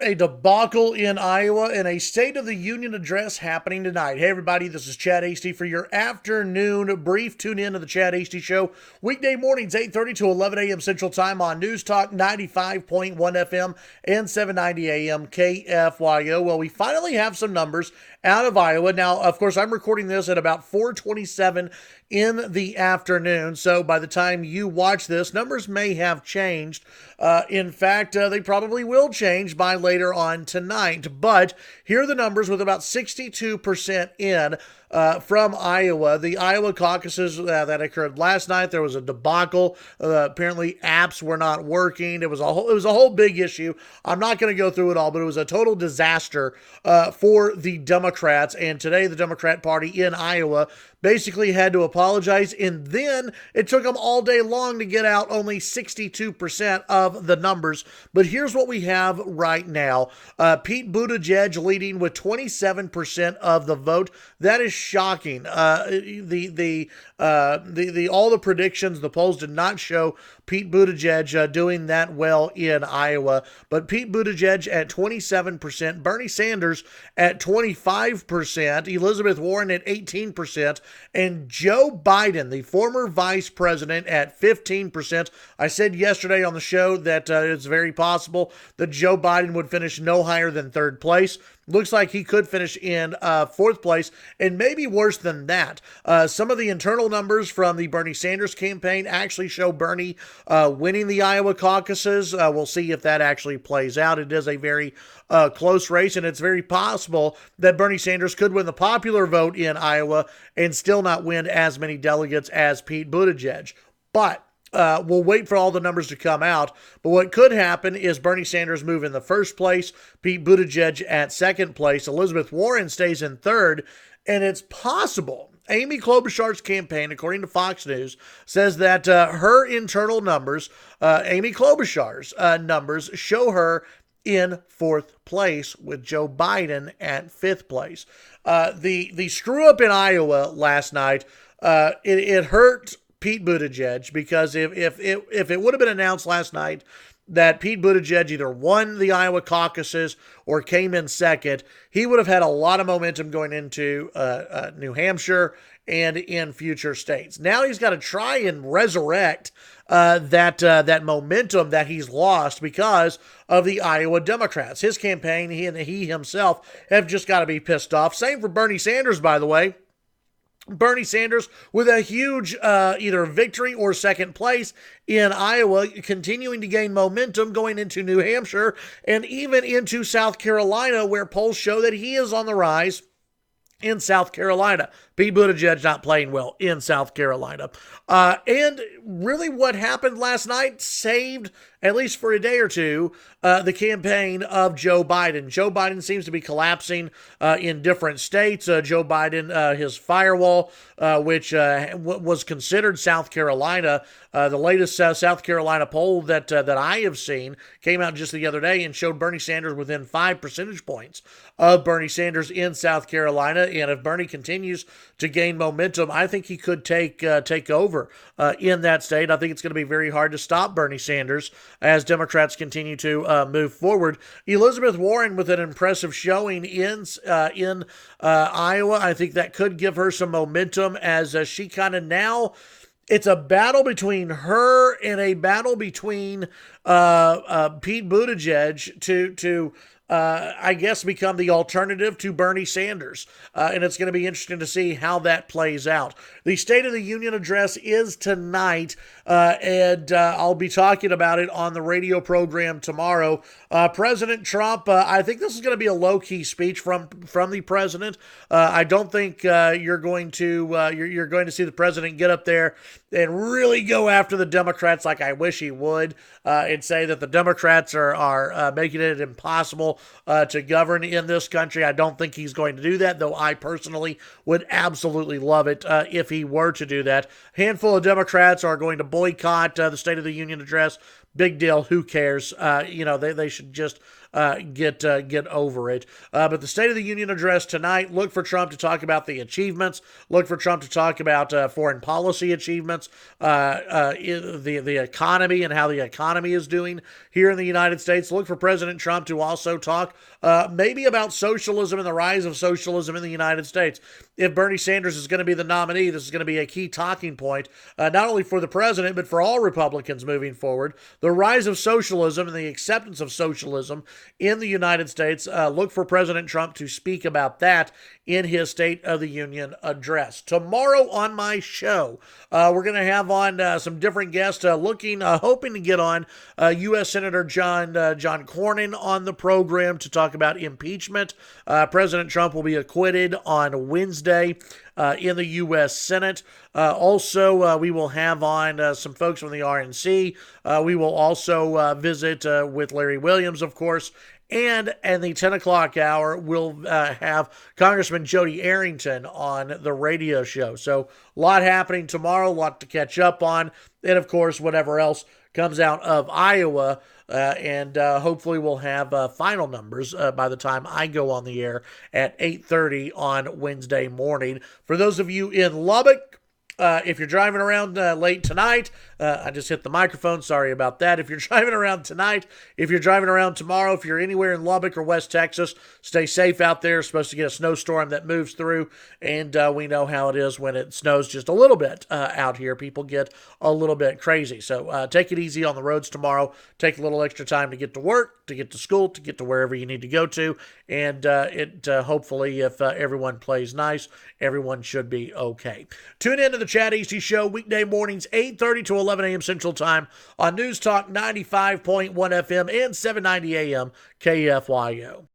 A debacle in Iowa and a State of the Union address happening tonight. Hey, everybody, this is Chad Hasty for your afternoon brief. Tune in to the Chad Hasty Show weekday mornings, 8:30 to 11 a.m. Central Time on News Talk 95.1 FM and 790 a.m. KFYO. Well, we finally have some numbers out of Iowa. Now, of course, I'm recording this at about 4:27 in the afternoon. So by the time you watch this, numbers may have changed. In fact, they probably will change by later on tonight. But here are the numbers with about 62% in. From Iowa, the Iowa caucuses that occurred last night. There was a debacle. Apparently, apps were not working. It was a whole big issue. I'm not going to go through it all, but it was a total disaster for the Democrats. And today, the Democrat Party in Iowa basically had to apologize, and then it took them all day long to get out only 62% of the numbers. But here's what we have right now. Pete Buttigieg leading with 27% of the vote. That is shocking. All the predictions, the polls did not show Pete Buttigieg doing that well in Iowa. But Pete Buttigieg at 27%, Bernie Sanders at 25%, Elizabeth Warren at 18%, and Joe Biden, the former vice president, at 15%. I said yesterday on the show that it's very possible that Joe Biden would finish no higher than third place. Looks like he could finish in fourth place, and maybe worse than that. Some of the internal numbers from the Bernie Sanders campaign actually show Bernie winning the Iowa caucuses. We'll see if that actually plays out. It is a very close race, and it's very possible that Bernie Sanders could win the popular vote in Iowa and still not win as many delegates as Pete Buttigieg. But we'll wait for all the numbers to come out. But what could happen is Bernie Sanders move in the first place, Pete Buttigieg at second place, Elizabeth Warren stays in third, and it's possible. Amy Klobuchar's campaign, according to Fox News, says that her internal numbers, Amy Klobuchar's numbers, show her in fourth place with Joe Biden at fifth place. The screw up in Iowa last night, it hurt Pete Buttigieg, because if it would have been announced last night that Pete Buttigieg either won the Iowa caucuses or came in second, he would have had a lot of momentum going into New Hampshire and in future states. Now he's got to try and resurrect that momentum that he's lost because of the Iowa Democrats. His campaign, he himself have just got to be pissed off. Same for Bernie Sanders, by the way. Bernie Sanders with a huge either victory or second place in Iowa, continuing to gain momentum going into New Hampshire and even into South Carolina, where polls show that he is on the rise in South Carolina. Pete Buttigieg not playing well in South Carolina. And really what happened last night saved, at least for a day or two, the campaign of Joe Biden. Joe Biden seems to be collapsing in different states. Joe Biden, his firewall, which was considered South Carolina, the latest South Carolina poll that I have seen came out just the other day and showed Bernie Sanders within 5 percentage points of Bernie Sanders in South Carolina. And if Bernie continues to gain momentum, I think he could take over in that state. I think it's going to be very hard to stop Bernie Sanders as Democrats continue to move forward. Elizabeth Warren with an impressive showing in Iowa. I think that could give her some momentum as she kind of now. It's a battle between her and a battle between Pete Buttigieg to I guess, become the alternative to Bernie Sanders. And it's going to be interesting to see how that plays out. The State of the Union address is tonight, and I'll be talking about it on the radio program tomorrow. President Trump, I think this is going to be a low-key speech from the president. I don't think you're going to see the president get up there and really go after the Democrats like I wish he would, and say that the Democrats are making it impossible to govern in this country. I don't think he's going to do that, though I personally would absolutely love it if he were to do that. A handful of Democrats are going to boycott the State of the Union address, big deal. Who cares? They should just get over it. But the State of the Union address tonight, look for Trump to talk about the achievements. Look for Trump to talk about foreign policy achievements, the economy and how the economy is doing here in the United States. Look for President Trump to also talk maybe about socialism and the rise of socialism in the United States. If Bernie Sanders is going to be the nominee, this is going to be a key talking point, not only for the president, but for all Republicans moving forward. The rise of socialism and the acceptance of socialism in the United States. Look for President Trump to speak about that in his State of the Union address. Tomorrow on my show, we're going to have on some different guests, hoping to get on U.S. Senator John Cornyn on the program to talk about impeachment. President Trump will be acquitted on Wednesday in the U.S. Senate. Also, we will have on some folks from the RNC. We will also visit with Larry Williams, of course. And in the 10 o'clock hour, we'll have Congressman Jody Arrington on the radio show. So a lot happening tomorrow, a lot to catch up on. And, of course, whatever else comes out of Iowa. And hopefully we'll have final numbers by the time I go on the air at 8:30 on Wednesday morning. For those of you in Lubbock, if you're driving around late tonight, I just hit the microphone. Sorry about that. If you're driving around tonight, if you're driving around tomorrow, if you're anywhere in Lubbock or West Texas, stay safe out there. It's supposed to get a snowstorm that moves through, and we know how it is when it snows just a little bit out here. People get a little bit crazy. So take it easy on the roads tomorrow. Take a little extra time to get to work, to get to school, to get to wherever you need to go to, and hopefully, if everyone plays nice, everyone should be okay. Tune in to the Chad Hasty Show weekday mornings, 8:30 to 11 a.m. Central Time on News Talk 95.1 FM and 790 AM KFYO.